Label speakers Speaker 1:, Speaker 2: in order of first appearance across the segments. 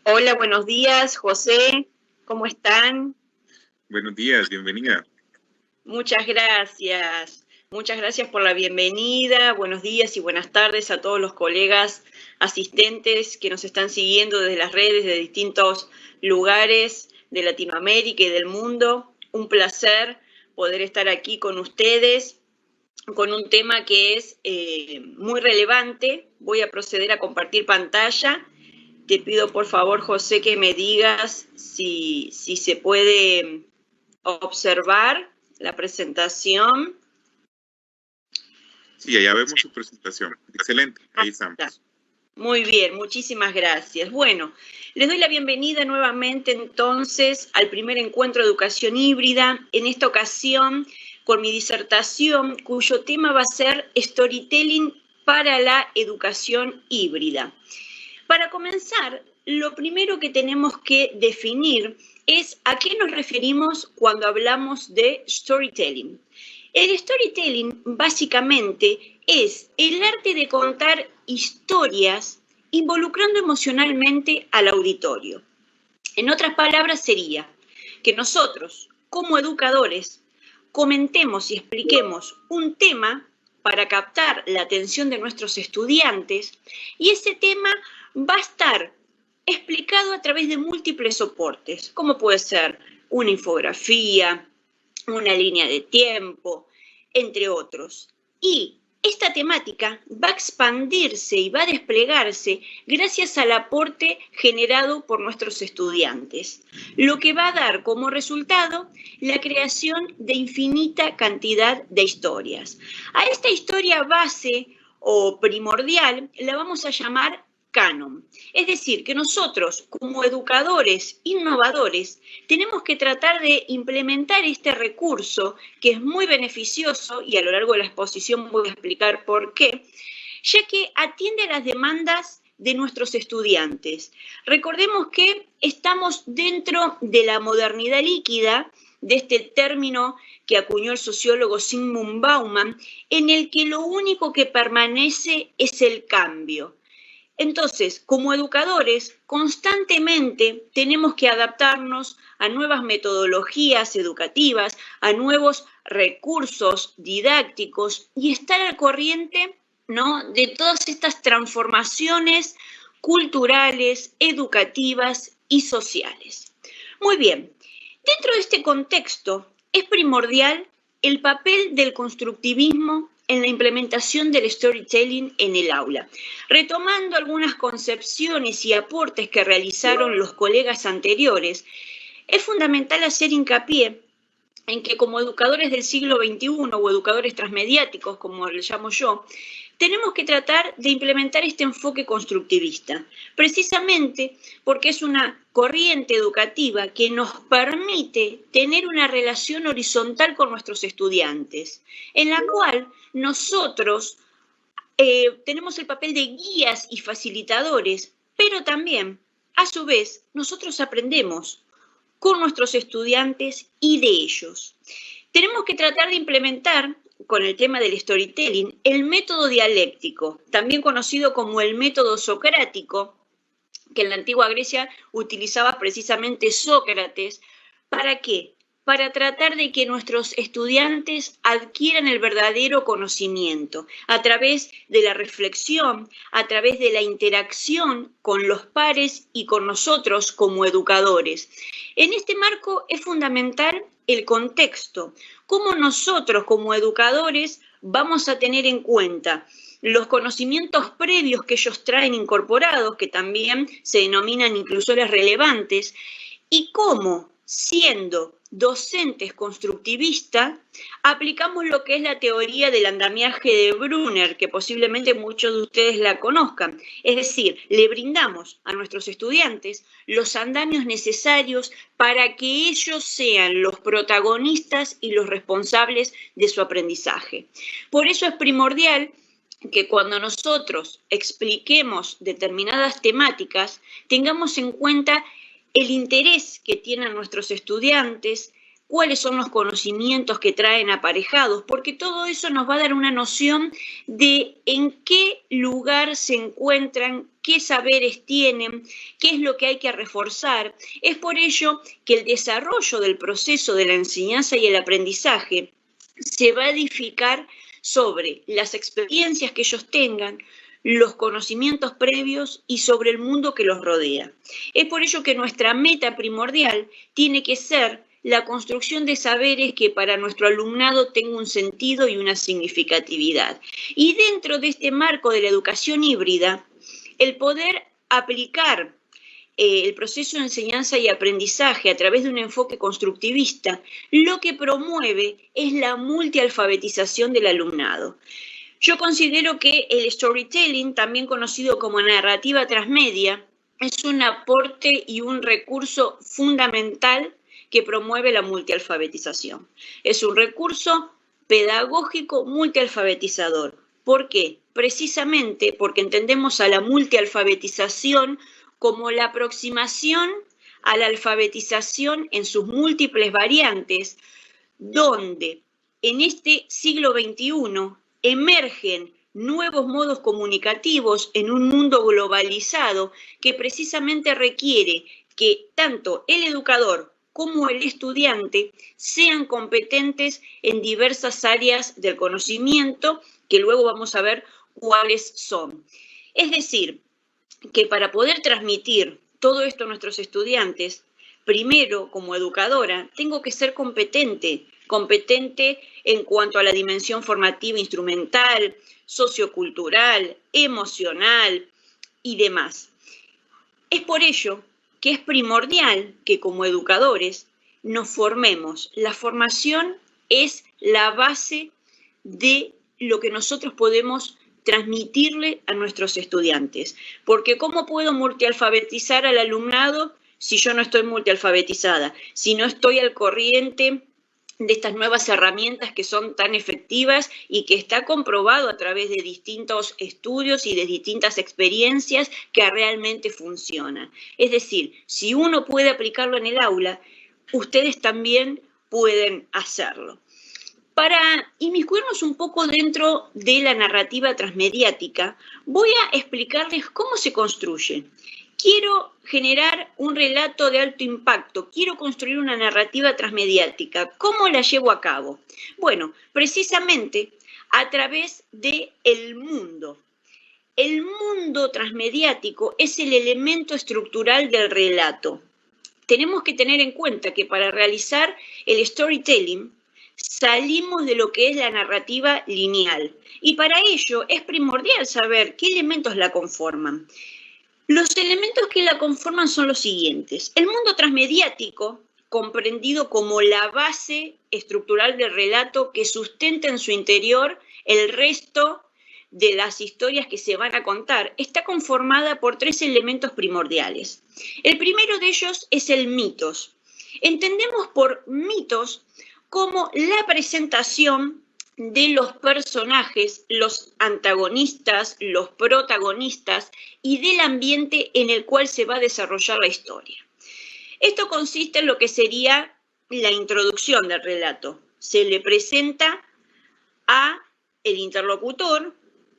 Speaker 1: Hola, buenos días, José. ¿Cómo están?
Speaker 2: Buenos días, bienvenida.
Speaker 1: Muchas gracias. Muchas gracias por la bienvenida. Buenos días y buenas tardes a todos los colegas asistentes que nos están siguiendo desde las redes de distintos lugares de Latinoamérica y del mundo. Un placer poder estar aquí con ustedes con un tema que es muy relevante. Voy a proceder a compartir pantalla. Te pido por favor, José, que me digas si se puede observar la presentación.
Speaker 2: Sí, allá vemos su presentación. Excelente, ahí estamos.
Speaker 1: Muy bien, muchísimas gracias. Bueno, les doy la bienvenida nuevamente entonces al primer encuentro de educación híbrida. En esta ocasión, con mi disertación, cuyo tema va a ser Storytelling para la educación híbrida. Para comenzar, lo primero que tenemos que definir es a qué nos referimos cuando hablamos de storytelling. El storytelling básicamente es el arte de contar historias involucrando emocionalmente al auditorio. En otras palabras sería que nosotros, como educadores, comentemos y expliquemos un tema para captar la atención de nuestros estudiantes y ese tema va a estar explicado a través de múltiples soportes, como puede ser una infografía, una línea de tiempo, entre otros. Y esta temática va a expandirse y va a desplegarse gracias al aporte generado por nuestros estudiantes, lo que va a dar como resultado la creación de infinita cantidad de historias. A esta historia base o primordial la vamos a llamar canon. Es decir, que nosotros como educadores innovadores tenemos que tratar de implementar este recurso que es muy beneficioso y a lo largo de la exposición voy a explicar por qué, ya que atiende a las demandas de nuestros estudiantes. Recordemos que estamos dentro de la modernidad líquida, de este término que acuñó el sociólogo Zygmunt Bauman, en el que lo único que permanece es el cambio. Entonces, como educadores, constantemente tenemos que adaptarnos a nuevas metodologías educativas, a nuevos recursos didácticos y estar al corriente, ¿no?, de todas estas transformaciones culturales, educativas y sociales. Muy bien, dentro de este contexto es primordial el papel del constructivismo en la implementación del storytelling en el aula. Retomando algunas concepciones y aportes que realizaron los colegas anteriores, es fundamental hacer hincapié en que como educadores del siglo XXI o educadores transmediáticos, como le llamo yo, tenemos que tratar de implementar este enfoque constructivista, precisamente porque es una corriente educativa que nos permite tener una relación horizontal con nuestros estudiantes, en la cual nosotros tenemos el papel de guías y facilitadores, pero también, a su vez, nosotros aprendemos con nuestros estudiantes y de ellos. Tenemos que tratar de implementar, con el tema del storytelling, el método dialéctico, también conocido como el método socrático, que en la antigua Grecia utilizaba precisamente Sócrates. ¿Para qué? Para tratar de que nuestros estudiantes adquieran el verdadero conocimiento a través de la reflexión, a través de la interacción con los pares y con nosotros como educadores. En este marco es fundamental el contexto, cómo nosotros como educadores vamos a tener en cuenta los conocimientos previos que ellos traen incorporados, que también se denominan inclusores relevantes, y cómo, siendo docentes constructivistas, aplicamos lo que es la teoría del andamiaje de Brunner, que posiblemente muchos de ustedes la conozcan. Es decir, le brindamos a nuestros estudiantes los andamios necesarios para que ellos sean los protagonistas y los responsables de su aprendizaje. Por eso es primordial que cuando nosotros expliquemos determinadas temáticas, tengamos en cuenta el interés que tienen nuestros estudiantes, cuáles son los conocimientos que traen aparejados, porque todo eso nos va a dar una noción de en qué lugar se encuentran qué saberes tienen, qué es lo que hay que reforzar. Es por ello que el desarrollo del proceso de la enseñanza y el aprendizaje se va a edificar sobre las experiencias que ellos tengan, los conocimientos previos y sobre el mundo que los rodea. Es por ello que nuestra meta primordial tiene que ser la construcción de saberes que para nuestro alumnado tenga un sentido y una significatividad. Y dentro de este marco de la educación híbrida, el poder aplicar el proceso de enseñanza y aprendizaje a través de un enfoque constructivista, lo que promueve es la multialfabetización del alumnado. Yo considero que el storytelling, también conocido como narrativa transmedia, es un aporte y un recurso fundamental que promueve la multialfabetización. Es un recurso pedagógico multialfabetizador. ¿Por qué? Precisamente porque entendemos a la multialfabetización como la aproximación a la alfabetización en sus múltiples variantes, donde en este siglo XXI emergen nuevos modos comunicativos en un mundo globalizado que precisamente requiere que tanto el educador como el estudiante sean competentes en diversas áreas del conocimiento, que luego vamos a ver cuáles son. Es decir, que para poder transmitir todo esto a nuestros estudiantes, primero, como educadora, tengo que ser competente en cuanto a la dimensión formativa instrumental, sociocultural, emocional y demás. Es por ello que es primordial que como educadores nos formemos. La formación es la base de lo que nosotros podemos transmitirle a nuestros estudiantes. Porque ¿cómo puedo multialfabetizar al alumnado si yo no estoy multialfabetizada? Si no estoy al corriente de estas nuevas herramientas que son tan efectivas y que está comprobado a través de distintos estudios y de distintas experiencias que realmente funcionan. Es decir, si uno puede aplicarlo en el aula, ustedes también pueden hacerlo. Para inmiscuirnos un poco dentro de la narrativa transmediática, voy a explicarles cómo se construye. Quiero generar un relato de alto impacto, quiero construir una narrativa transmediática. ¿Cómo la llevo a cabo? Bueno, precisamente a través del mundo. El mundo transmediático es el elemento estructural del relato. Tenemos que tener en cuenta que para realizar el storytelling, salimos de lo que es la narrativa lineal. Y para ello es primordial saber qué elementos la conforman. Los elementos que la conforman son los siguientes. El mundo transmediático, comprendido como la base estructural del relato que sustenta en su interior el resto de las historias que se van a contar, está conformada por tres elementos primordiales. El primero de ellos es el mitos. Entendemos por mitos como la presentación de los personajes, los antagonistas, los protagonistas y del ambiente en el cual se va a desarrollar la historia. Esto consiste en lo que sería la introducción del relato. Se le presenta a el interlocutor,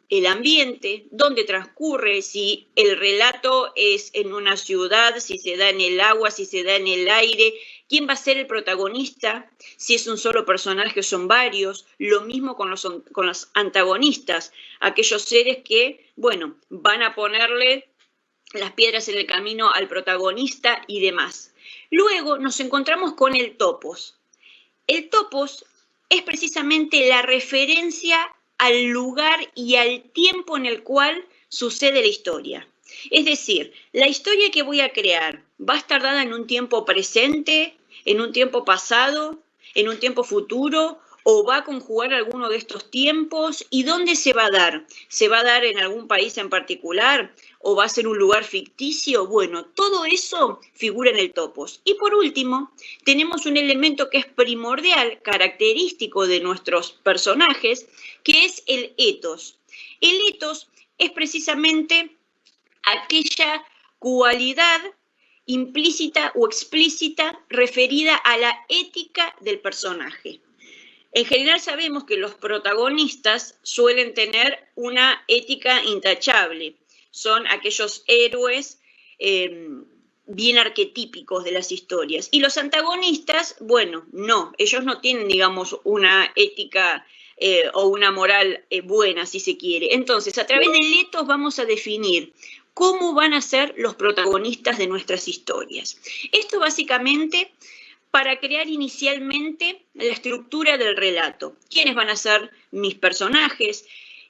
Speaker 1: el ambiente, dónde transcurre, si el relato es en una ciudad, si se da en el agua, si se da en el aire, quién va a ser el protagonista, si es un solo personaje o son varios, lo mismo con los antagonistas, aquellos seres que, bueno, van a ponerle las piedras en el camino al protagonista y demás. Luego nos encontramos con el topos. El topos es precisamente la referencia al lugar y al tiempo en el cual sucede la historia. Es decir, la historia que voy a crear va a estar dada en un tiempo presente, en un tiempo pasado, en un tiempo futuro, o va a conjugar alguno de estos tiempos. ¿Y dónde se va a dar? ¿Se va a dar en algún país en particular? ¿O va a ser un lugar ficticio? Bueno, todo eso figura en el topos. Y por último, tenemos un elemento que es primordial, característico de nuestros personajes, que es el etos. El etos es precisamente aquella cualidad implícita o explícita referida a la ética del personaje. En general sabemos que los protagonistas suelen tener una ética intachable. son aquellos héroes bien arquetípicos de las historias. Y los antagonistas, bueno, no, ellos no tienen, digamos, una ética o una moral buena, si se quiere. Entonces, a través del etos vamos a definir cómo van a ser los protagonistas de nuestras historias. Esto básicamente para crear inicialmente la estructura del relato. ¿Quiénes van a ser mis personajes?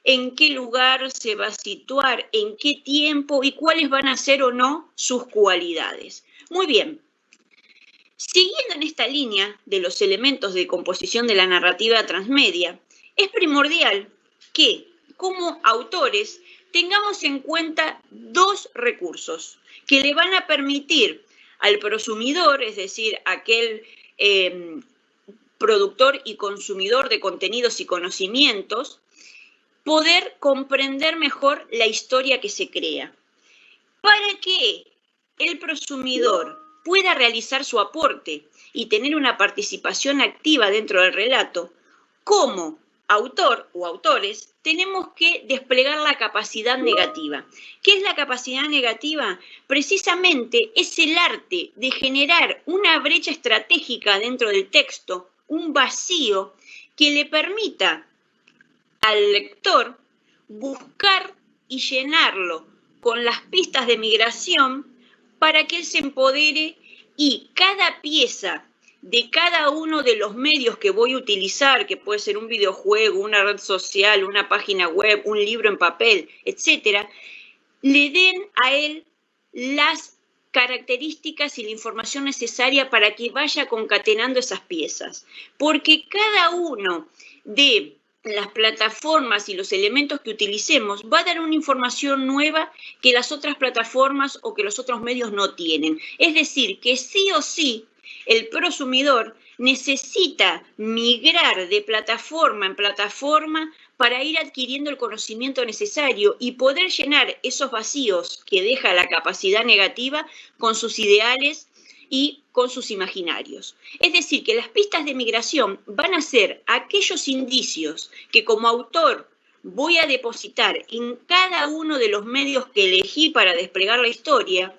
Speaker 1: ¿En qué lugar se va a situar? ¿En qué tiempo? ¿Y cuáles van a ser o no sus cualidades? Muy bien. Siguiendo en esta línea de los elementos de composición de la narrativa transmedia, es primordial que, como autores, tengamos en cuenta dos recursos que le van a permitir al prosumidor, es decir, aquel productor y consumidor de contenidos y conocimientos, poder comprender mejor la historia que se crea. Para que el prosumidor pueda realizar su aporte y tener una participación activa dentro del relato, como autor o autores, tenemos que desplegar la capacidad negativa. ¿Qué es la capacidad negativa? Precisamente es el arte de generar una brecha estratégica dentro del texto, un vacío que le permita al lector buscar y llenarlo con las pistas de migración para que él se empodere y cada pieza de cada uno de los medios que voy a utilizar, que puede ser un videojuego, una red social, una página web, un libro en papel, etcétera, le den a él las características y la información necesaria para que vaya concatenando esas piezas. Porque cada uno de las plataformas y los elementos que utilicemos va a dar una información nueva que las otras plataformas o que los otros medios no tienen. Es decir, que sí o sí el prosumidor necesita migrar de plataforma en plataforma para ir adquiriendo el conocimiento necesario y poder llenar esos vacíos que deja la capacidad negativa con sus ideales y con sus imaginarios. Es decir, que las pistas de migración van a ser aquellos indicios que como autor voy a depositar en cada uno de los medios que elegí para desplegar la historia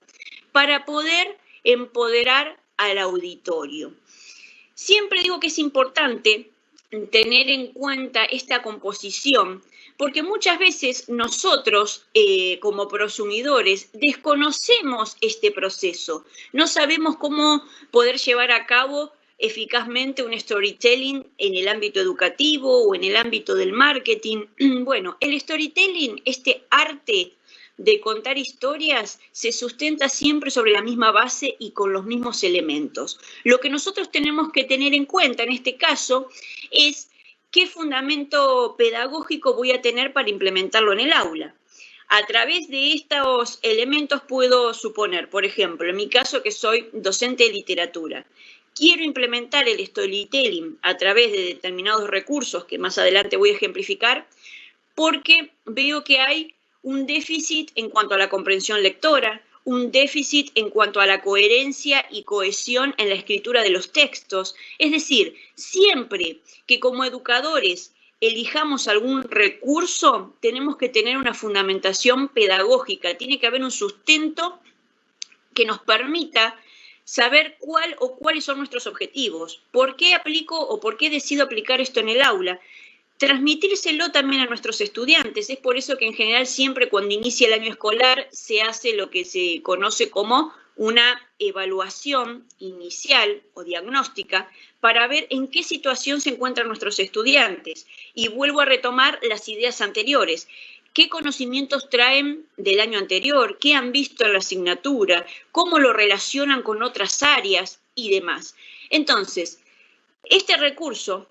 Speaker 1: para poder empoderar al auditorio. Siempre digo que es importante tener en cuenta esta composición, porque muchas veces nosotros, como prosumidores, desconocemos este proceso. No sabemos cómo poder llevar a cabo eficazmente un storytelling en el ámbito educativo o en el ámbito del marketing. Bueno, el storytelling, este arte de contar historias, se sustenta siempre sobre la misma base y con los mismos elementos. Lo que nosotros tenemos que tener en cuenta en este caso es qué fundamento pedagógico voy a tener para implementarlo en el aula. A través de estos elementos puedo suponer, por ejemplo, en mi caso que soy docente de literatura, quiero implementar el storytelling a través de determinados recursos que más adelante voy a ejemplificar, porque veo que hay un déficit en cuanto a la comprensión lectora, un déficit en cuanto a la coherencia y cohesión en la escritura de los textos. Es decir, siempre que como educadores elijamos algún recurso, tenemos que tener una fundamentación pedagógica, tiene que haber un sustento que nos permita saber cuál o cuáles son nuestros objetivos, por qué aplico o por qué decido aplicar esto en el aula. Transmitírselo también a nuestros estudiantes. Es por eso que en general siempre cuando inicia el año escolar se hace lo que se conoce como una evaluación inicial o diagnóstica para ver en qué situación se encuentran nuestros estudiantes. Y vuelvo a retomar las ideas anteriores. ¿Qué conocimientos traen del año anterior? ¿Qué han visto en la asignatura? ¿Cómo lo relacionan con otras áreas? Y demás. Entonces, este recurso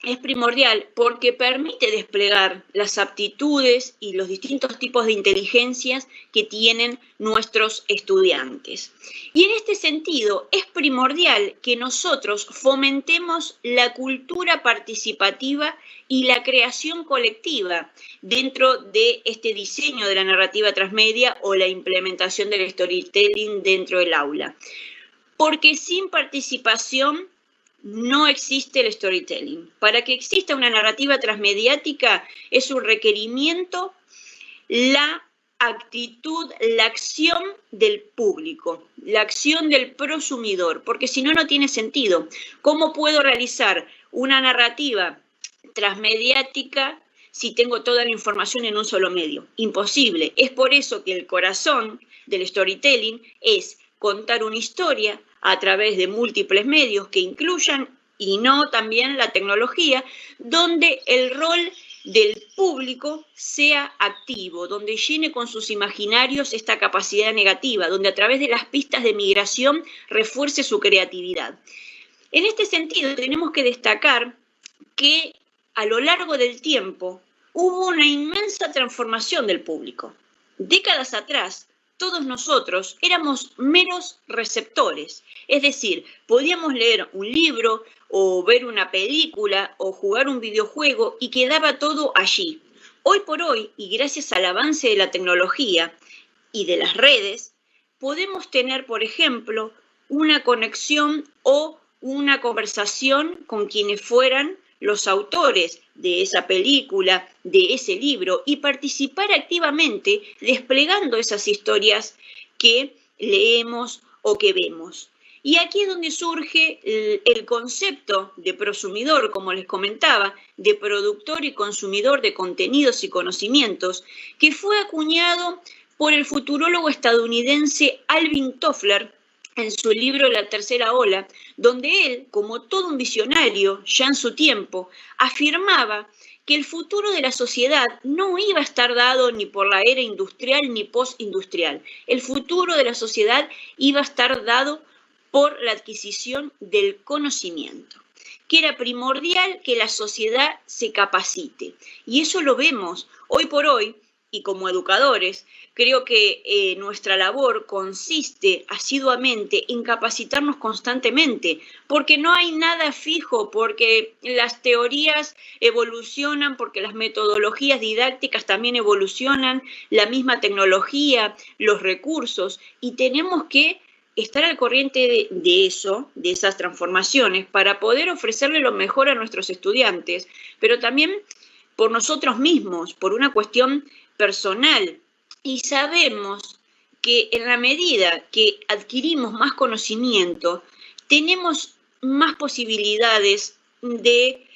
Speaker 1: es primordial porque permite desplegar las aptitudes y los distintos tipos de inteligencias que tienen nuestros estudiantes. Y en este sentido es primordial que nosotros fomentemos la cultura participativa y la creación colectiva dentro de este diseño de la narrativa transmedia o la implementación del storytelling dentro del aula. Porque sin participación no existe el storytelling. Para que exista una narrativa transmediática es un requerimiento la actitud, la acción del público, la acción del prosumidor, porque si no, no tiene sentido. ¿Cómo puedo realizar una narrativa transmediática si tengo toda la información en un solo medio? Imposible. Es por eso que el corazón del storytelling es contar una historia a través de múltiples medios que incluyan y no también la tecnología, donde el rol del público sea activo, donde llene con sus imaginarios esta capacidad negativa, donde a través de las pistas de migración refuerce su creatividad. En este sentido, tenemos que destacar que a lo largo del tiempo hubo una inmensa transformación del público. Décadas atrás, todos nosotros éramos meros receptores, es decir, podíamos leer un libro o ver una película o jugar un videojuego y quedaba todo allí. Hoy por hoy, y gracias al avance de la tecnología y de las redes, podemos tener, por ejemplo, una conexión o una conversación con quienes fueran los autores de esa película, de ese libro, y participar activamente desplegando esas historias que leemos o que vemos. Y aquí es donde surge el concepto de prosumidor, como les comentaba, de productor y consumidor de contenidos y conocimientos, que fue acuñado por el futurólogo estadounidense Alvin Toffler en su libro La Tercera Ola, donde él, como todo un visionario ya en su tiempo, afirmaba que el futuro de la sociedad no iba a estar dado ni por la era industrial ni postindustrial. El futuro de la sociedad iba a estar dado por la adquisición del conocimiento, que era primordial que la sociedad se capacite. Y eso lo vemos hoy por hoy, y como educadores, creo que nuestra labor consiste asiduamente en capacitarnos constantemente, porque no hay nada fijo, porque las teorías evolucionan, porque las metodologías didácticas también evolucionan, la misma tecnología, los recursos, y tenemos que estar al corriente de eso, de esas transformaciones, para poder ofrecerle lo mejor a nuestros estudiantes, pero también por nosotros mismos, por una cuestión personal. Y sabemos que en la medida que adquirimos más conocimiento, tenemos más posibilidades de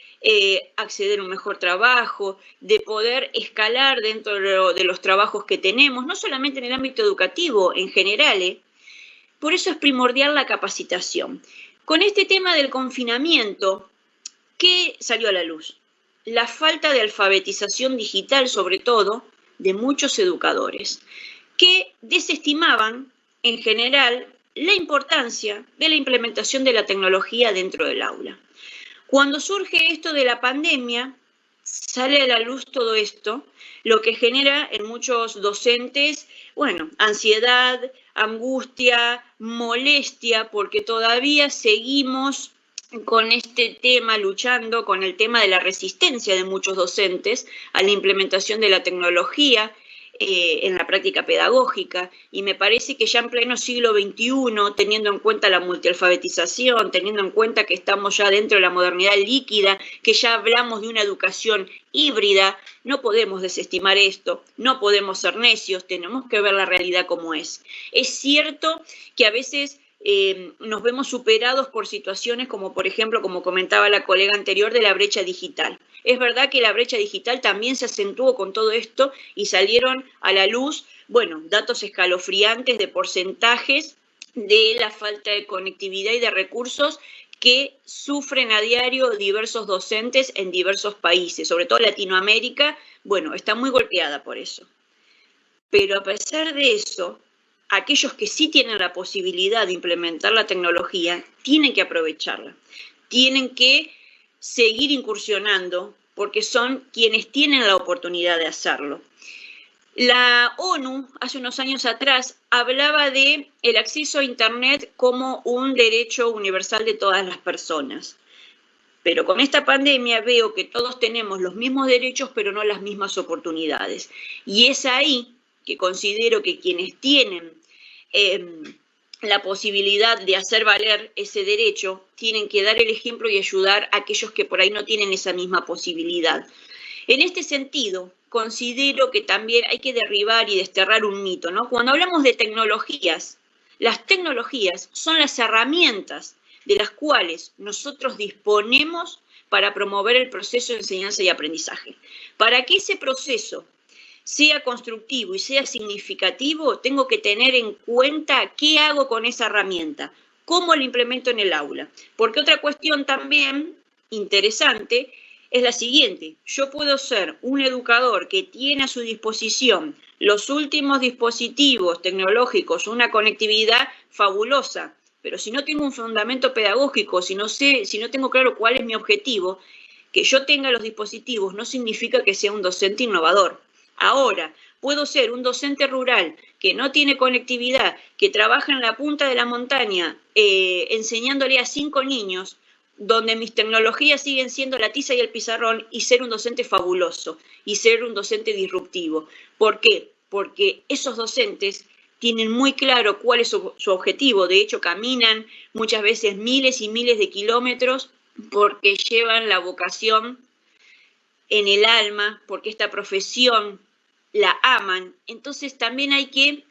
Speaker 1: acceder a un mejor trabajo, de poder escalar dentro de los trabajos que tenemos, no solamente en el ámbito educativo, en general. Por eso es primordial la capacitación. Con este tema del confinamiento, ¿qué salió a la luz? La falta de alfabetización digital, sobre todo, de muchos educadores, que desestimaban, en general, la importancia de la implementación de la tecnología dentro del aula. Cuando surge esto de la pandemia, sale a la luz todo esto, lo que genera en muchos docentes, ansiedad, angustia, molestia, porque todavía seguimos con este tema, luchando con el tema de la resistencia de muchos docentes a la implementación de la tecnología en la práctica pedagógica, y me parece que ya en pleno siglo XXI, teniendo en cuenta la multialfabetización, teniendo en cuenta que estamos ya dentro de la modernidad líquida, que ya hablamos de una educación híbrida, no podemos desestimar esto, no podemos ser necios, tenemos que ver la realidad como es. Es cierto que a veces nos vemos superados por situaciones como, por ejemplo, como comentaba la colega anterior, de la brecha digital. Es verdad que la brecha digital también se acentuó con todo esto y salieron a la luz, datos escalofriantes de porcentajes de la falta de conectividad y de recursos que sufren a diario diversos docentes en diversos países, sobre todo Latinoamérica, está muy golpeada por eso. Pero a pesar de eso, aquellos que sí tienen la posibilidad de implementar la tecnología tienen que aprovecharla, tienen que seguir incursionando porque son quienes tienen la oportunidad de hacerlo. La ONU, hace unos años atrás, hablaba de el acceso a Internet como un derecho universal de todas las personas. Pero con esta pandemia veo que todos tenemos los mismos derechos, pero no las mismas oportunidades. Y es ahí que considero que quienes tienen la posibilidad de hacer valer ese derecho tienen que dar el ejemplo y ayudar a aquellos que por ahí no tienen esa misma posibilidad. En este sentido, considero que también hay que derribar y desterrar un mito, ¿no? Cuando hablamos de tecnologías, las tecnologías son las herramientas de las cuales nosotros disponemos para promover el proceso de enseñanza y aprendizaje. Para que ese proceso sea constructivo y sea significativo, tengo que tener en cuenta qué hago con esa herramienta, cómo la implemento en el aula. Porque otra cuestión también interesante es la siguiente: yo puedo ser un educador que tiene a su disposición los últimos dispositivos tecnológicos, una conectividad fabulosa, pero si no tengo un fundamento pedagógico, si no tengo claro cuál es mi objetivo, que yo tenga los dispositivos no significa que sea un docente innovador. Ahora, puedo ser un docente rural que no tiene conectividad, que trabaja en la punta de la montaña enseñándole a 5 niños, donde mis tecnologías siguen siendo la tiza y el pizarrón, y ser un docente fabuloso, y ser un docente disruptivo. ¿Por qué? Porque esos docentes tienen muy claro cuál es su objetivo. De hecho, caminan muchas veces miles y miles de kilómetros porque llevan la vocación en el alma, porque esta profesión la aman. Entonces también hay que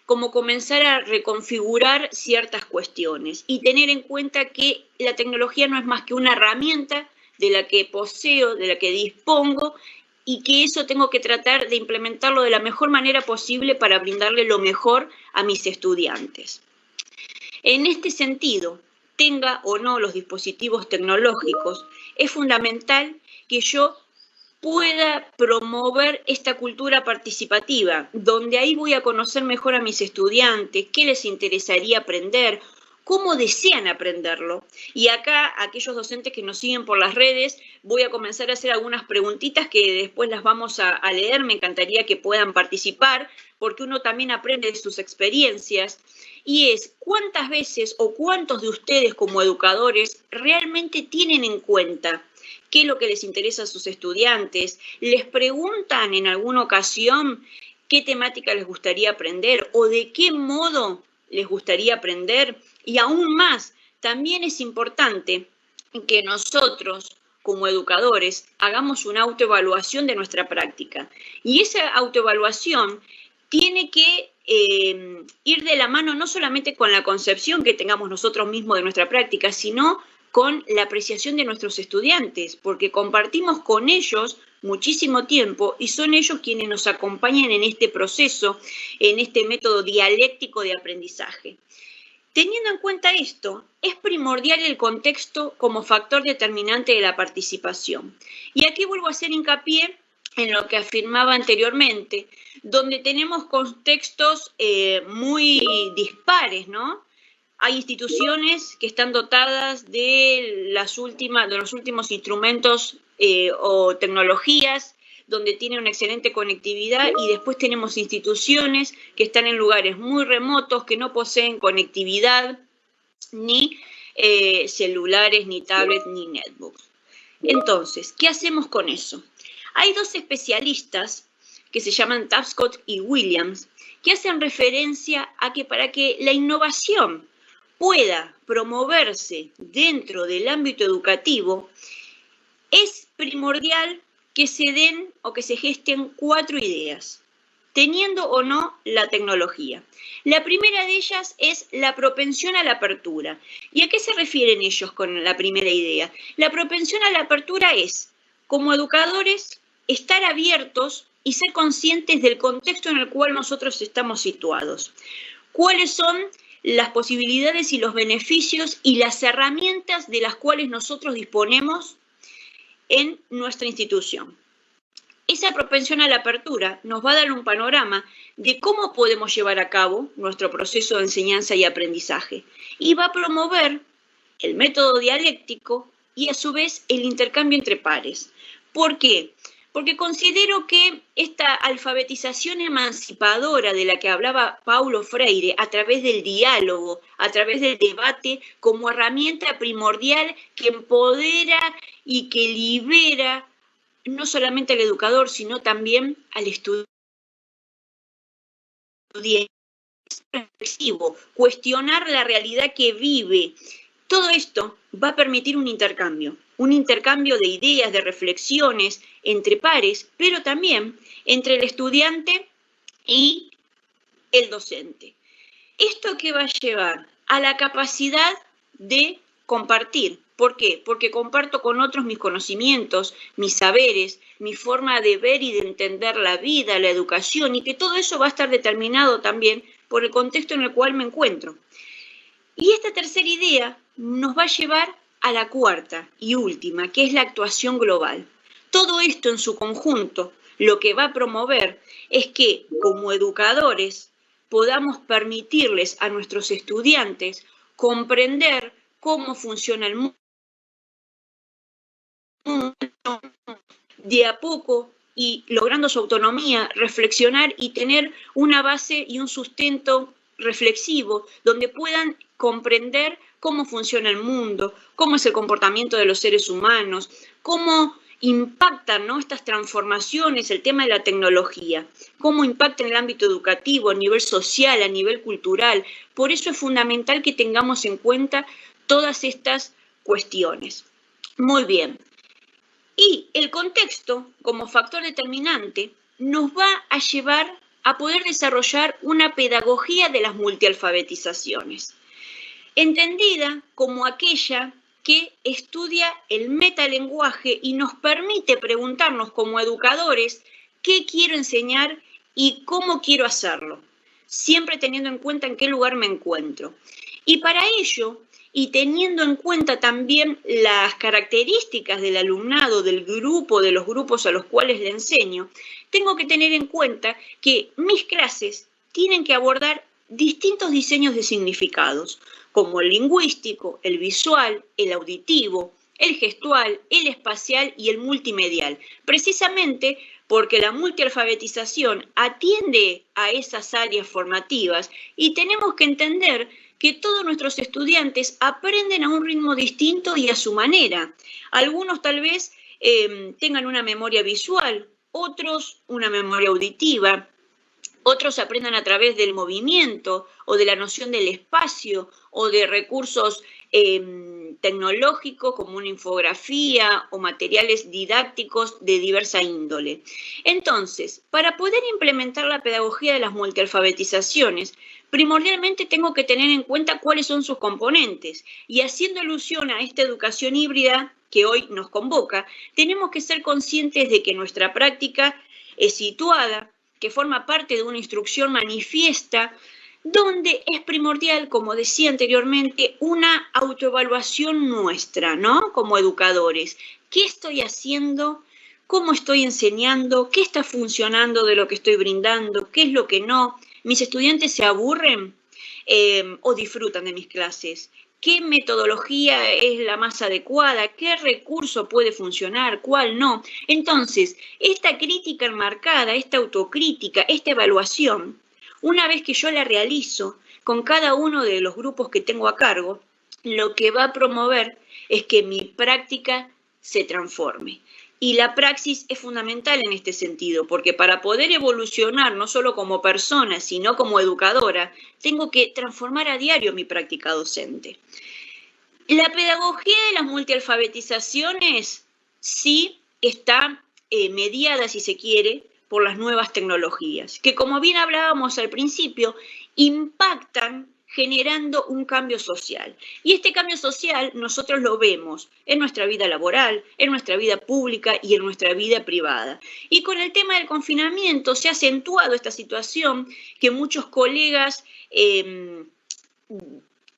Speaker 1: como comenzar a reconfigurar ciertas cuestiones y tener en cuenta que la tecnología no es más que una herramienta de la que poseo, de la que dispongo, y que eso tengo que tratar de implementarlo de la mejor manera posible para brindarle lo mejor a mis estudiantes. En este sentido, tenga o no los dispositivos tecnológicos, es fundamental que yo pueda promover esta cultura participativa, donde ahí voy a conocer mejor a mis estudiantes, qué les interesaría aprender, cómo desean aprenderlo. Y acá, aquellos docentes que nos siguen por las redes, voy a comenzar a hacer algunas preguntitas que después las vamos a leer. Me encantaría que puedan participar, porque uno también aprende de sus experiencias. Y es, ¿cuántas veces o cuántos de ustedes como educadores realmente tienen en cuenta qué es lo que les interesa a sus estudiantes? ¿Les preguntan en alguna ocasión qué temática les gustaría aprender o de qué modo les gustaría aprender? Y aún más, también es importante que nosotros, como educadores, hagamos una autoevaluación de nuestra práctica. Y esa autoevaluación tiene que ir de la mano no solamente con la concepción que tengamos nosotros mismos de nuestra práctica, sino con la apreciación de nuestros estudiantes, porque compartimos con ellos muchísimo tiempo y son ellos quienes nos acompañan en este proceso, en este método dialéctico de aprendizaje. Teniendo en cuenta esto, es primordial el contexto como factor determinante de la participación. Y aquí vuelvo a hacer hincapié en lo que afirmaba anteriormente, donde tenemos contextos muy dispares, ¿no? Hay instituciones que están dotadas de los últimos instrumentos o tecnologías, donde tienen una excelente conectividad, y después tenemos instituciones que están en lugares muy remotos, que no poseen conectividad, ni celulares, ni tablets, ni netbooks. Entonces, ¿qué hacemos con eso? Hay dos especialistas que se llaman Tapscott y Williams, que hacen referencia a que para que la innovación pueda promoverse dentro del ámbito educativo, es primordial que se den o que se gesten 4 ideas, teniendo o no la tecnología. La primera de ellas es la propensión a la apertura. ¿Y a qué se refieren ellos con la primera idea? La propensión a la apertura es, como educadores, estar abiertos y ser conscientes del contexto en el cual nosotros estamos situados. ¿Cuáles son las posibilidades y los beneficios y las herramientas de las cuales nosotros disponemos en nuestra institución? Esa propensión a la apertura nos va a dar un panorama de cómo podemos llevar a cabo nuestro proceso de enseñanza y aprendizaje, y va a promover el método dialéctico y a su vez el intercambio entre pares. ¿Por qué? Porque considero que esta alfabetización emancipadora de la que hablaba Paulo Freire, a través del diálogo, a través del debate, como herramienta primordial que empodera y que libera no solamente al educador, sino también al estudiante. Reflexivo, cuestionar la realidad que vive. Todo esto va a permitir un intercambio un intercambio de ideas, de reflexiones entre pares, pero también entre el estudiante y el docente. ¿Esto qué va a llevar? A la capacidad de compartir. ¿Por qué? Porque comparto con otros mis conocimientos, mis saberes, mi forma de ver y de entender la vida, la educación, y que todo eso va a estar determinado también por el contexto en el cual me encuentro. Y esta tercera idea nos va a llevar a la cuarta y última, que es la actuación global. Todo esto en su conjunto lo que va a promover es que como educadores podamos permitirles a nuestros estudiantes comprender cómo funciona el mundo de a poco y logrando su autonomía, reflexionar y tener una base y un sustento reflexivo donde puedan comprender cómo funciona el mundo, cómo es el comportamiento de los seres humanos, cómo impactan, ¿no?, estas transformaciones, el tema de la tecnología, cómo impacta en el ámbito educativo, a nivel social, a nivel cultural. Por eso es fundamental que tengamos en cuenta todas estas cuestiones. Muy bien. Y el contexto, como factor determinante, nos va a llevar a poder desarrollar una pedagogía de las multialfabetizaciones, entendida como aquella que estudia el metalenguaje y nos permite preguntarnos como educadores qué quiero enseñar y cómo quiero hacerlo, siempre teniendo en cuenta en qué lugar me encuentro. Y para ello, y teniendo en cuenta también las características del alumnado, del grupo, de los grupos a los cuales le enseño, tengo que tener en cuenta que mis clases tienen que abordar distintos diseños de significados, como el lingüístico, el visual, el auditivo, el gestual, el espacial y el multimedial, precisamente porque la multialfabetización atiende a esas áreas formativas y tenemos que entender que todos nuestros estudiantes aprenden a un ritmo distinto y a su manera. Algunos tal vez tengan una memoria visual, otros una memoria auditiva, otros aprendan a través del movimiento o de la noción del espacio o de recursos tecnológicos como una infografía o materiales didácticos de diversa índole. Entonces, para poder implementar la pedagogía de las multialfabetizaciones, primordialmente tengo que tener en cuenta cuáles son sus componentes y haciendo alusión a esta educación híbrida que hoy nos convoca, tenemos que ser conscientes de que nuestra práctica es situada, que forma parte de una instrucción manifiesta, donde es primordial, como decía anteriormente, una autoevaluación nuestra, ¿no?, como educadores. ¿Qué estoy haciendo? ¿Cómo estoy enseñando? ¿Qué está funcionando de lo que estoy brindando? ¿Qué es lo que no? ¿Mis estudiantes se aburren o disfrutan de mis clases? ¿Qué metodología es la más adecuada? ¿Qué recurso puede funcionar? ¿Cuál no? Entonces, esta crítica enmarcada, esta autocrítica, esta evaluación, una vez que yo la realizo con cada uno de los grupos que tengo a cargo, lo que va a promover es que mi práctica se transforme. Y la praxis es fundamental en este sentido, porque para poder evolucionar no solo como persona, sino como educadora, tengo que transformar a diario mi práctica docente. La pedagogía de las multialfabetizaciones sí está mediada, si se quiere, por las nuevas tecnologías, que como bien hablábamos al principio, impactan generando un cambio social. Y este cambio social nosotros lo vemos en nuestra vida laboral, en nuestra vida pública y en nuestra vida privada. Y con el tema del confinamiento se ha acentuado esta situación que muchos colegas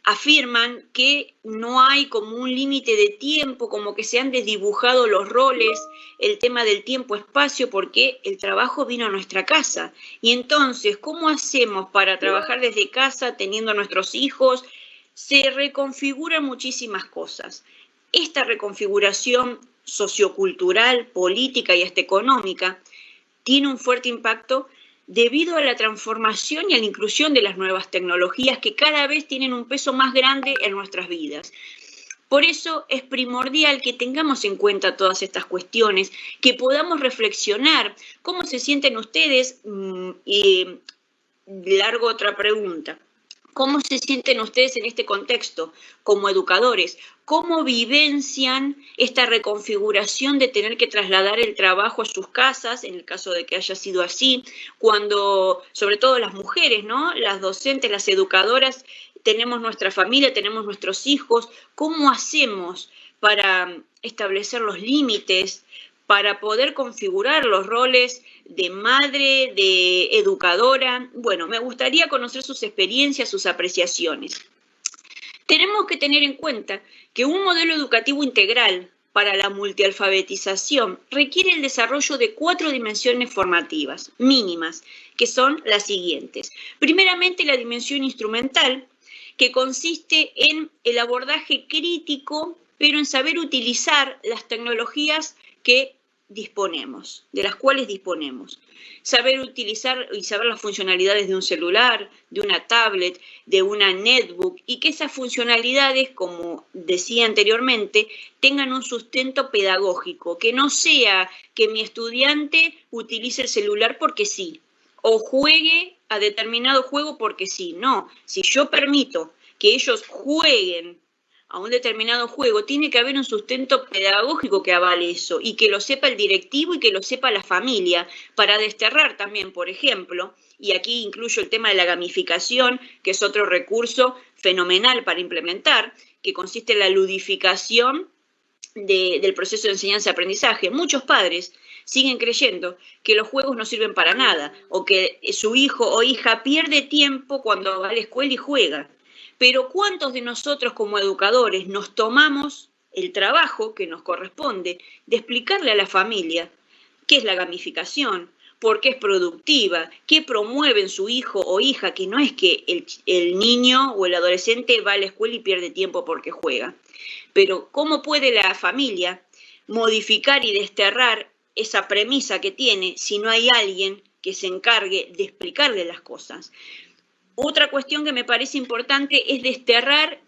Speaker 1: afirman que no hay como un límite de tiempo, como que se han desdibujado los roles, el tema del tiempo-espacio, porque el trabajo vino a nuestra casa. Y entonces, ¿cómo hacemos para trabajar desde casa teniendo a nuestros hijos? Se reconfiguran muchísimas cosas. Esta reconfiguración sociocultural, política y hasta económica tiene un fuerte impacto debido a la transformación y a la inclusión de las nuevas tecnologías que cada vez tienen un peso más grande en nuestras vidas. Por eso es primordial que tengamos en cuenta todas estas cuestiones, que podamos reflexionar cómo se sienten ustedes, y largo otra pregunta. ¿Cómo se sienten ustedes en este contexto como educadores? cómo vivencian esta reconfiguración de tener que trasladar el trabajo a sus casas, en el caso de que haya sido así, cuando, sobre todo las mujeres, ¿no? Las docentes, las educadoras, tenemos nuestra familia, tenemos nuestros hijos, ¿cómo hacemos para establecer los límites, para poder configurar los roles de madre, de educadora? Bueno, me gustaría conocer sus experiencias, sus apreciaciones. Tenemos que tener en cuenta que un modelo educativo integral para la multialfabetización requiere el desarrollo de 4 dimensiones formativas mínimas, que son las siguientes. Primeramente, la dimensión instrumental, que consiste en el abordaje crítico, pero en saber utilizar las tecnologías que disponemos, de las cuales disponemos. Saber utilizar y saber las funcionalidades de un celular, de una tablet, de una netbook, y que esas funcionalidades, como decía anteriormente, tengan un sustento pedagógico, que no sea que mi estudiante utilice el celular porque sí, o juegue a determinado juego porque sí. No, si yo permito que ellos jueguen a un determinado juego, tiene que haber un sustento pedagógico que avale eso, y que lo sepa el directivo y que lo sepa la familia, para desterrar también, por ejemplo, y aquí incluyo el tema de la gamificación, que es otro recurso fenomenal para implementar, que consiste en la ludificación del proceso de enseñanza-aprendizaje. Muchos padres siguen creyendo que los juegos no sirven para nada, o que su hijo o hija pierde tiempo cuando va a la escuela y juega. Pero ¿cuántos de nosotros como educadores nos tomamos el trabajo que nos corresponde de explicarle a la familia qué es la gamificación, por qué es productiva, qué promueve en su hijo o hija, que no es que el niño o el adolescente va a la escuela y pierde tiempo porque juega? Pero ¿cómo puede la familia modificar y desterrar esa premisa que tiene si no hay alguien que se encargue de explicarle las cosas? Otra cuestión que me parece importante es desterrar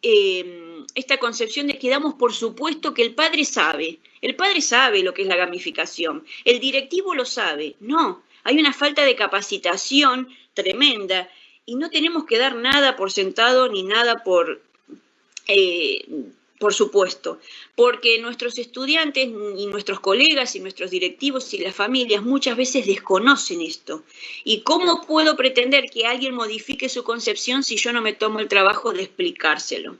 Speaker 1: esta concepción de que damos por supuesto que el padre sabe lo que es la gamificación, el directivo lo sabe. No, hay una falta de capacitación tremenda y no tenemos que dar nada por sentado ni nada por supuesto, porque nuestros estudiantes y nuestros colegas y nuestros directivos y las familias muchas veces desconocen esto. ¿Y cómo puedo pretender que alguien modifique su concepción si yo no me tomo el trabajo de explicárselo?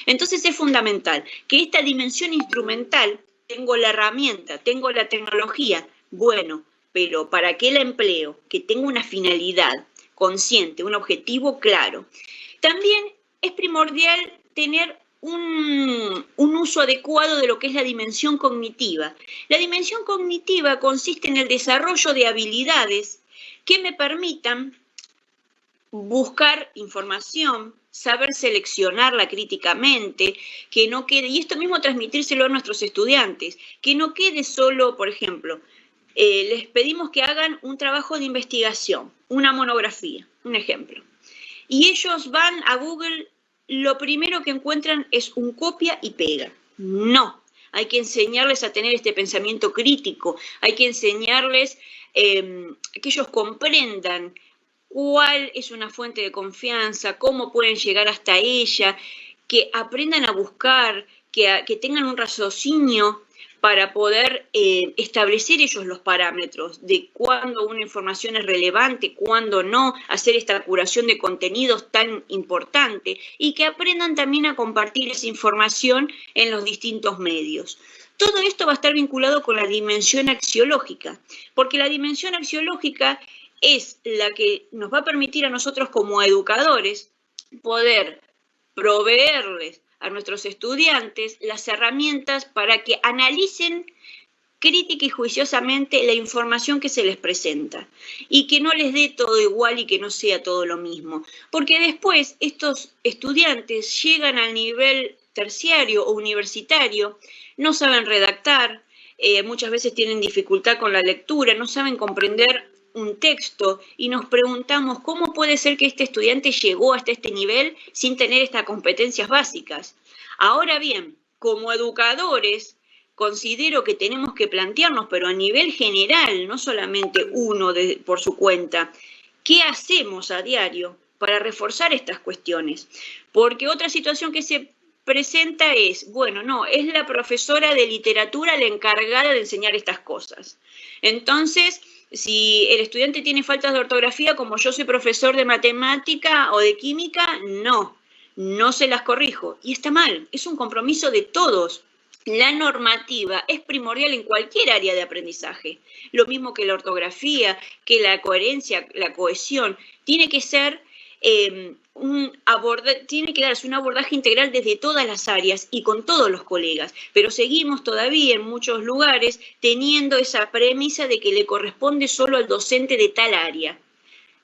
Speaker 1: Entonces es fundamental que esta dimensión instrumental, tengo la herramienta, tengo la tecnología, bueno, pero ¿para qué la empleo? Que tenga una finalidad consciente, un objetivo claro. También es primordial tener un uso adecuado de lo que es la dimensión cognitiva. La dimensión cognitiva consiste en el desarrollo de habilidades que me permitan buscar información, saber seleccionarla críticamente, que no quede, y esto mismo transmitírselo a nuestros estudiantes, que no quede solo, por ejemplo, les pedimos que hagan un trabajo de investigación, una monografía, un ejemplo, y ellos van a Google, lo primero que encuentran es un copia y pega. No, hay que enseñarles a tener este pensamiento crítico, hay que enseñarles que ellos comprendan cuál es una fuente de confianza, cómo pueden llegar hasta ella, que aprendan a buscar, que tengan un raciocinio para poder establecer ellos los parámetros de cuándo una información es relevante, cuándo no, hacer esta curación de contenidos tan importante, y que aprendan también a compartir esa información en los distintos medios. Todo esto va a estar vinculado con la dimensión axiológica, porque la dimensión axiológica es la que nos va a permitir a nosotros como educadores poder proveerles a nuestros estudiantes las herramientas para que analicen crítica y juiciosamente la información que se les presenta y que no les dé todo igual y que no sea todo lo mismo. Porque después estos estudiantes llegan al nivel terciario o universitario, no saben redactar, muchas veces tienen dificultad con la lectura, no saben comprender un texto y nos preguntamos cómo puede ser que este estudiante llegó hasta este nivel sin tener estas competencias básicas. Ahora bien, como educadores, considero que tenemos que plantearnos, pero a nivel general, no solamente uno por su cuenta, ¿qué hacemos a diario para reforzar estas cuestiones? Porque otra situación que se presenta es, bueno, no, es la profesora de literatura la encargada de enseñar estas cosas. Entonces, si el estudiante tiene faltas de ortografía, como yo soy profesor de matemática o de química, no se las corrijo. Y está mal, es un compromiso de todos. La normativa es primordial en cualquier área de aprendizaje. Lo mismo que la ortografía, que la coherencia, la cohesión. Tiene que ser tiene que darse un abordaje integral desde todas las áreas y con todos los colegas, pero seguimos todavía en muchos lugares teniendo esa premisa de que le corresponde solo al docente de tal área.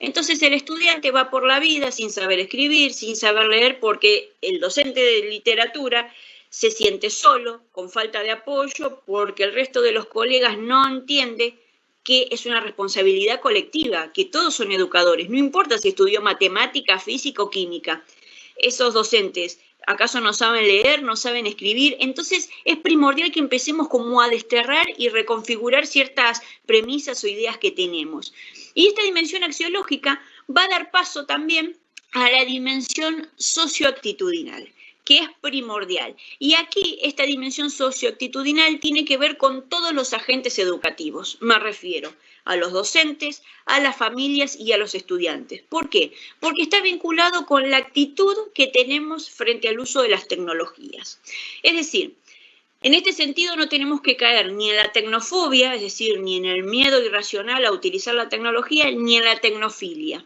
Speaker 1: Entonces el estudiante va por la vida sin saber escribir, sin saber leer, porque el docente de literatura se siente solo, con falta de apoyo, porque el resto de los colegas no entiende que es una responsabilidad colectiva, que todos son educadores, no importa si estudió matemática, física o química. Esos docentes, ¿acaso no saben leer, no saben escribir? Entonces es primordial que empecemos como a desterrar y reconfigurar ciertas premisas o ideas que tenemos. Y esta dimensión axiológica va a dar paso también a la dimensión socioactitudinal, que es primordial. Y aquí esta dimensión socioactitudinal tiene que ver con todos los agentes educativos. Me refiero a los docentes, a las familias y a los estudiantes. ¿Por qué? Porque está vinculado con la actitud que tenemos frente al uso de las tecnologías. Es decir, en este sentido no tenemos que caer ni en la tecnofobia, es decir, ni en el miedo irracional a utilizar la tecnología, ni en la tecnofilia,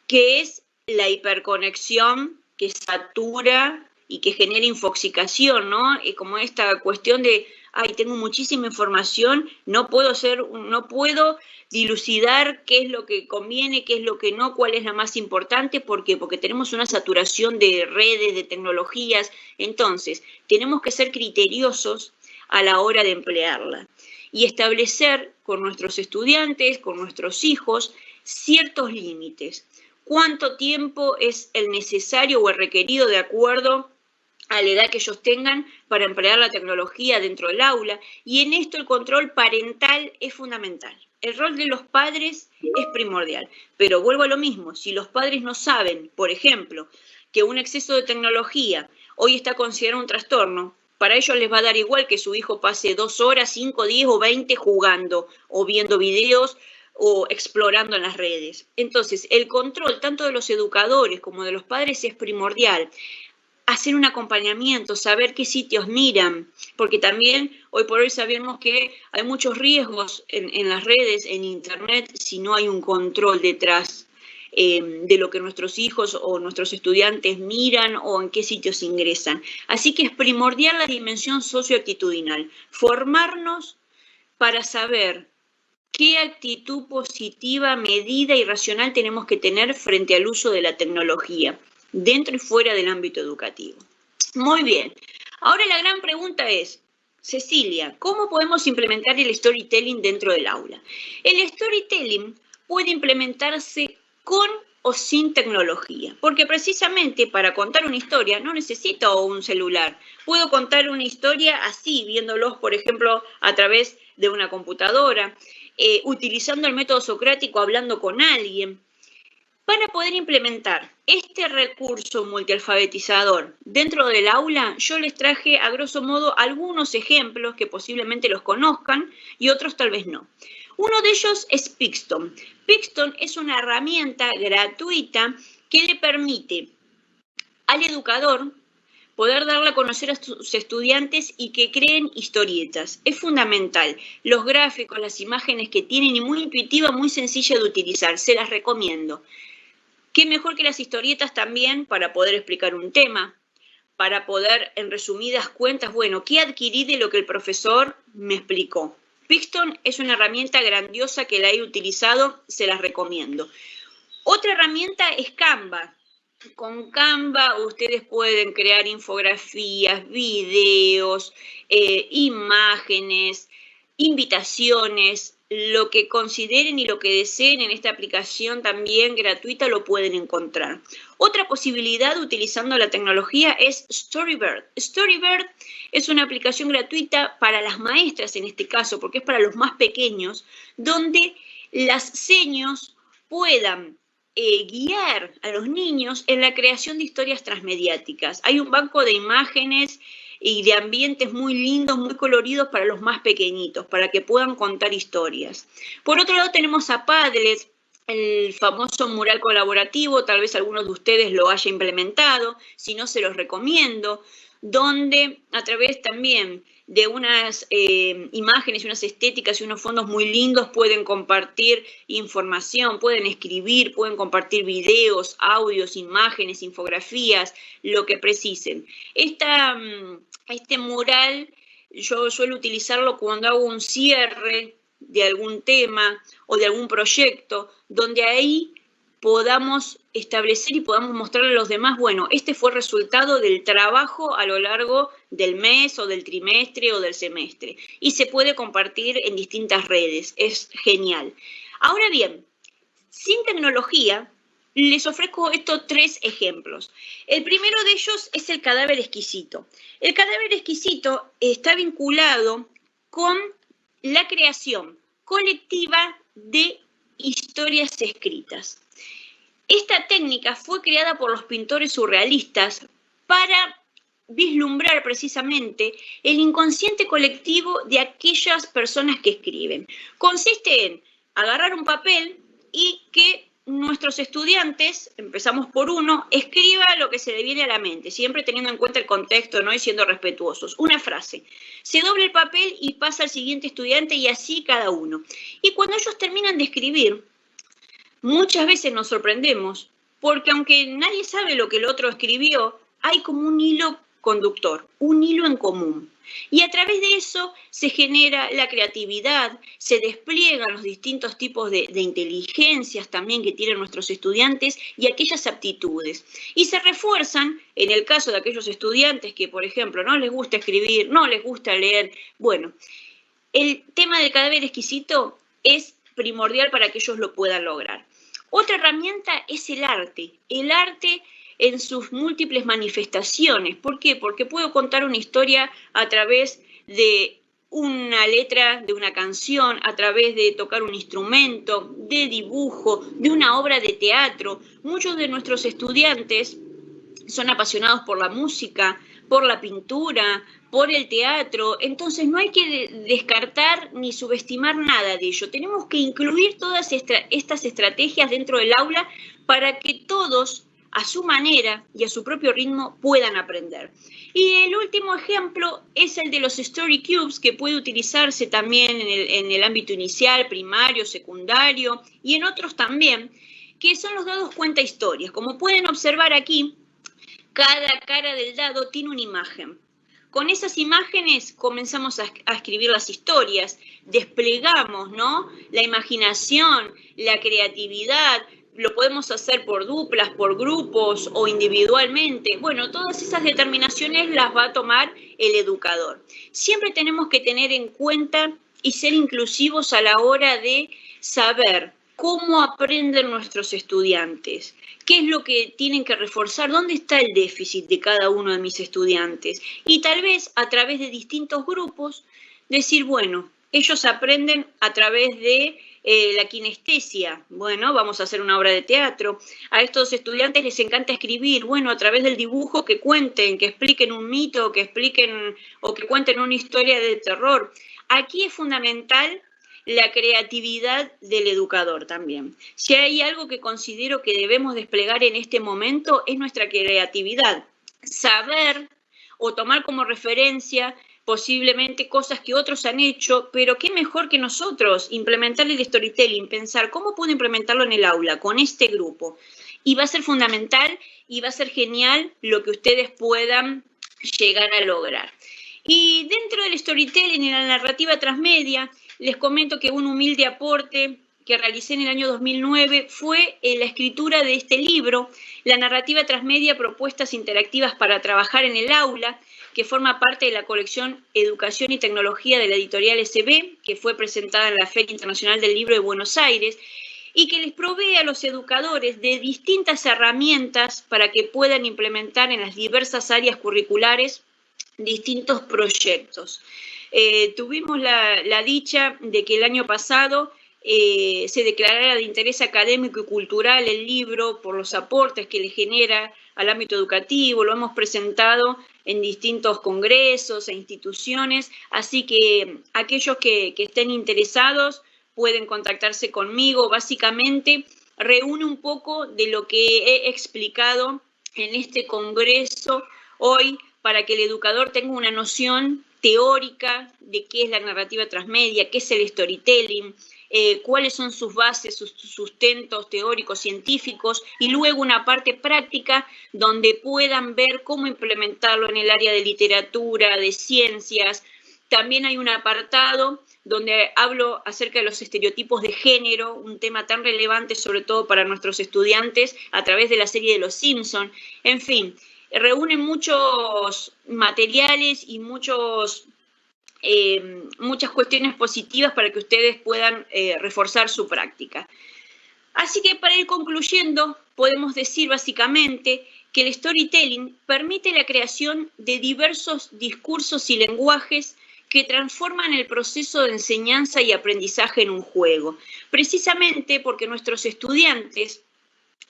Speaker 1: que es la hiperconexión que satura y que genera infoxicación, ¿no? Como esta cuestión de, ay, tengo muchísima información, no puedo dilucidar qué es lo que conviene, qué es lo que no, cuál es la más importante. ¿Por qué? Porque tenemos una saturación de redes, de tecnologías. Entonces, tenemos que ser criteriosos a la hora de emplearla y establecer con nuestros estudiantes, con nuestros hijos, ciertos límites. ¿Cuánto tiempo es el necesario o el requerido de acuerdo a la edad que ellos tengan para emplear la tecnología dentro del aula? Y en esto el control parental es fundamental. El rol de los padres es primordial, pero vuelvo a lo mismo, si los padres no saben, por ejemplo, que un exceso de tecnología hoy está considerado un trastorno, para ellos les va a dar igual que su hijo pase 2 horas, 5, 10 o 20 jugando o viendo videos o explorando en las redes. Entonces, el control tanto de los educadores como de los padres es primordial. Hacer un acompañamiento, saber qué sitios miran, porque también hoy por hoy sabemos que hay muchos riesgos en las redes, en internet, si no hay un control detrás de lo que nuestros hijos o nuestros estudiantes miran o en qué sitios ingresan. Así que es primordial la dimensión socioactitudinal, formarnos para saber qué actitud positiva, medida y racional tenemos que tener frente al uso de la tecnología, dentro y fuera del ámbito educativo. Muy bien. Ahora la gran pregunta es, Cecilia, ¿cómo podemos implementar el storytelling dentro del aula? El storytelling puede implementarse con o sin tecnología, porque precisamente para contar una historia no necesito un celular. Puedo contar una historia así, viéndolos, por ejemplo, a través de una computadora, utilizando el método socrático, hablando con alguien. Para poder implementar este recurso multialfabetizador dentro del aula, yo les traje a grosso modo algunos ejemplos que posiblemente los conozcan y otros tal vez no. Uno de ellos es Pixton. Pixton es una herramienta gratuita que le permite al educador poder darle a conocer a sus estudiantes y que creen historietas. Es fundamental. Los gráficos, las imágenes que tienen y muy intuitiva, muy sencilla de utilizar. Se las recomiendo. ¿Qué mejor que las historietas también para poder explicar un tema? Para poder, en resumidas cuentas, bueno, ¿qué adquirí de lo que el profesor me explicó? Pixton es una herramienta grandiosa que la he utilizado, se las recomiendo. Otra herramienta es Canva. Con Canva ustedes pueden crear infografías, videos, imágenes, invitaciones, lo que consideren y lo que deseen en esta aplicación también gratuita lo pueden encontrar. Otra posibilidad utilizando la tecnología es Storybird. Storybird es una aplicación gratuita para las maestras en este caso, porque es para los más pequeños, donde las seños puedan guiar a los niños en la creación de historias transmediáticas. Hay un banco de imágenes y de ambientes muy lindos, muy coloridos para los más pequeñitos, para que puedan contar historias. Por otro lado tenemos a Padlet, el famoso mural colaborativo, tal vez algunos de ustedes lo haya implementado, si no se los recomiendo, donde a través también de unas imágenes y unas estéticas y unos fondos muy lindos pueden compartir información, pueden escribir, pueden compartir videos, audios, imágenes, infografías, lo que precisen. Este mural yo suelo utilizarlo cuando hago un cierre de algún tema o de algún proyecto, donde ahí podamos establecer y podamos mostrarle a los demás, bueno, este fue el resultado del trabajo a lo largo del mes o del trimestre o del semestre. Y se puede compartir en distintas redes, es genial. Ahora bien, sin tecnología, les ofrezco estos 3 ejemplos. El primero de ellos es el cadáver exquisito. El cadáver exquisito está vinculado con la creación colectiva de historias escritas. Esta técnica fue creada por los pintores surrealistas para vislumbrar precisamente el inconsciente colectivo de aquellas personas que escriben. Consiste en agarrar un papel y que nuestros estudiantes, empezamos por uno, escriba lo que se le viene a la mente, siempre teniendo en cuenta el contexto, ¿no? Y siendo respetuosos. Una frase. Se dobla el papel y pasa al siguiente estudiante y así cada uno. Y cuando ellos terminan de escribir, muchas veces nos sorprendemos, porque aunque nadie sabe lo que el otro escribió, hay como un hilo conductor, un hilo en común. Y a través de eso se genera la creatividad, se despliegan los distintos tipos de inteligencias también que tienen nuestros estudiantes y aquellas aptitudes. Y se refuerzan, en el caso de aquellos estudiantes que, por ejemplo, no les gusta escribir, no les gusta leer. Bueno, el tema del cadáver exquisito es primordial para que ellos lo puedan lograr. Otra herramienta es el arte en sus múltiples manifestaciones. ¿Por qué? Porque puedo contar una historia a través de una letra, de una canción, a través de tocar un instrumento, de dibujo, de una obra de teatro. Muchos de nuestros estudiantes son apasionados por la música, por la pintura, por el teatro, entonces no hay que descartar ni subestimar nada de ello. Tenemos que incluir todas estas estrategias dentro del aula para que todos, a su manera y a su propio ritmo, puedan aprender. Y el último ejemplo es el de los Story Cubes, que puede utilizarse también en el ámbito inicial, primario, secundario y en otros también, que son los dados cuenta historias. Como pueden observar aquí, cada cara del dado tiene una imagen. Con esas imágenes comenzamos a escribir las historias, desplegamos, ¿no?, la imaginación, la creatividad. Lo podemos hacer por duplas, por grupos o individualmente. Bueno, todas esas determinaciones las va a tomar el educador. Siempre tenemos que tener en cuenta y ser inclusivos a la hora de saber cómo aprenden nuestros estudiantes, qué es lo que tienen que reforzar, dónde está el déficit de cada uno de mis estudiantes. Y tal vez a través de distintos grupos decir, bueno, ellos aprenden a través de la kinestesia. Bueno, vamos a hacer una obra de teatro. A estos estudiantes les encanta escribir. Bueno, a través del dibujo que cuenten, que expliquen un mito, que expliquen o que cuenten una historia de terror. Aquí es fundamental la creatividad del educador también. Si hay algo que considero que debemos desplegar en este momento es nuestra creatividad. Saber o tomar como referencia posiblemente cosas que otros han hecho, pero qué mejor que nosotros implementar el storytelling, pensar cómo puedo implementarlo en el aula con este grupo. Y va a ser fundamental y va a ser genial lo que ustedes puedan llegar a lograr. Y dentro del storytelling y la narrativa transmedia, les comento que un humilde aporte que realicé en el año 2009 fue la escritura de este libro, La narrativa transmedia, propuestas interactivas para trabajar en el aula, que forma parte de la colección Educación y Tecnología de la editorial SB, que fue presentada en la Feria Internacional del Libro de Buenos Aires, y que les provee a los educadores de distintas herramientas para que puedan implementar en las diversas áreas curriculares distintos proyectos. Tuvimos la dicha de que el año pasado se declarara de interés académico y cultural el libro por los aportes que le genera al ámbito educativo. Lo hemos presentado en distintos congresos e instituciones, así que aquellos que estén interesados pueden contactarse conmigo. Básicamente reúne un poco de lo que he explicado en este congreso hoy para que el educador tenga una noción teórica de qué es la narrativa transmedia, qué es el storytelling, cuáles son sus bases, sus sustentos teóricos, científicos, y luego una parte práctica donde puedan ver cómo implementarlo en el área de literatura, de ciencias. También hay un apartado donde hablo acerca de los estereotipos de género, un tema tan relevante sobre todo para nuestros estudiantes a través de la serie de Los Simpson. En fin, reúne muchos materiales y muchas cuestiones positivas para que ustedes puedan reforzar su práctica. Así que para ir concluyendo, podemos decir básicamente que el storytelling permite la creación de diversos discursos y lenguajes que transforman el proceso de enseñanza y aprendizaje en un juego, precisamente porque nuestros estudiantes,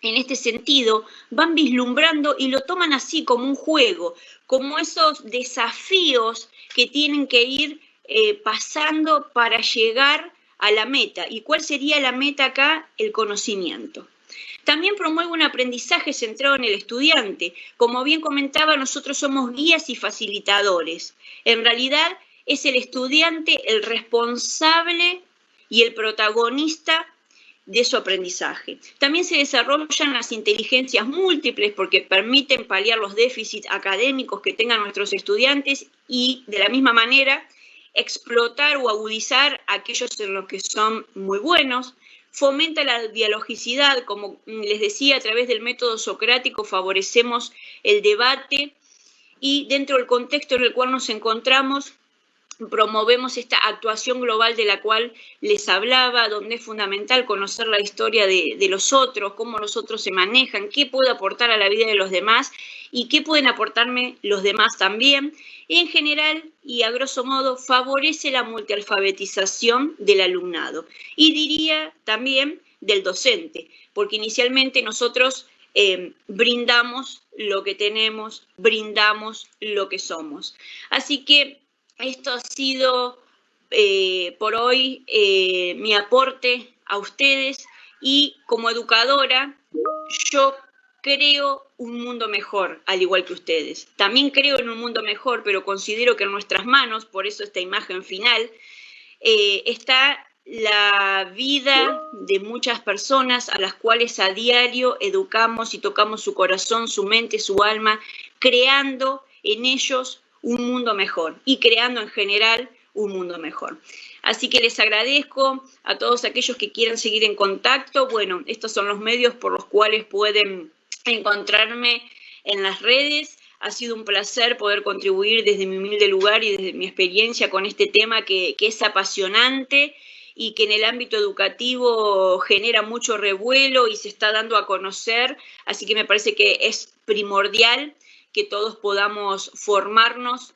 Speaker 1: en este sentido, van vislumbrando y lo toman así como un juego, como esos desafíos que tienen que ir pasando para llegar a la meta. ¿Y cuál sería la meta acá? El conocimiento. También promueve un aprendizaje centrado en el estudiante. Como bien comentaba, nosotros somos guías y facilitadores. En realidad, es el estudiante el responsable y el protagonista de su aprendizaje. También se desarrollan las inteligencias múltiples porque permiten paliar los déficits académicos que tengan nuestros estudiantes y, de la misma manera, explotar o agudizar aquellos en los que son muy buenos. Fomenta la dialogicidad, como les decía, a través del método socrático favorecemos el debate y dentro del contexto en el cual nos encontramos, promovemos esta actuación global de la cual les hablaba, donde es fundamental conocer la historia de los otros, cómo los otros se manejan, qué puedo aportar a la vida de los demás y qué pueden aportarme los demás también. En general, y a grosso modo, favorece la multialfabetización del alumnado. Y diría también del docente, porque inicialmente nosotros brindamos lo que tenemos, brindamos lo que somos. Así que esto ha sido por hoy mi aporte a ustedes y como educadora yo creo un mundo mejor, al igual que ustedes. También creo en un mundo mejor, pero considero que en nuestras manos, por eso esta imagen final, está la vida de muchas personas a las cuales a diario educamos y tocamos su corazón, su mente, su alma, creando en ellos un mundo mejor y creando en general un mundo mejor. Así que les agradezco a todos aquellos que quieran seguir en contacto. Bueno, estos son los medios por los cuales pueden encontrarme en las redes. Ha sido un placer poder contribuir desde mi humilde lugar y desde mi experiencia con este tema que es apasionante y que en el ámbito educativo genera mucho revuelo y se está dando a conocer. Así que me parece que es primordial que todos podamos formarnos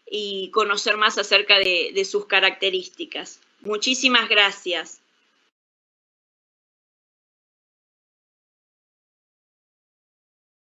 Speaker 1: y conocer más acerca de sus características. Muchísimas gracias.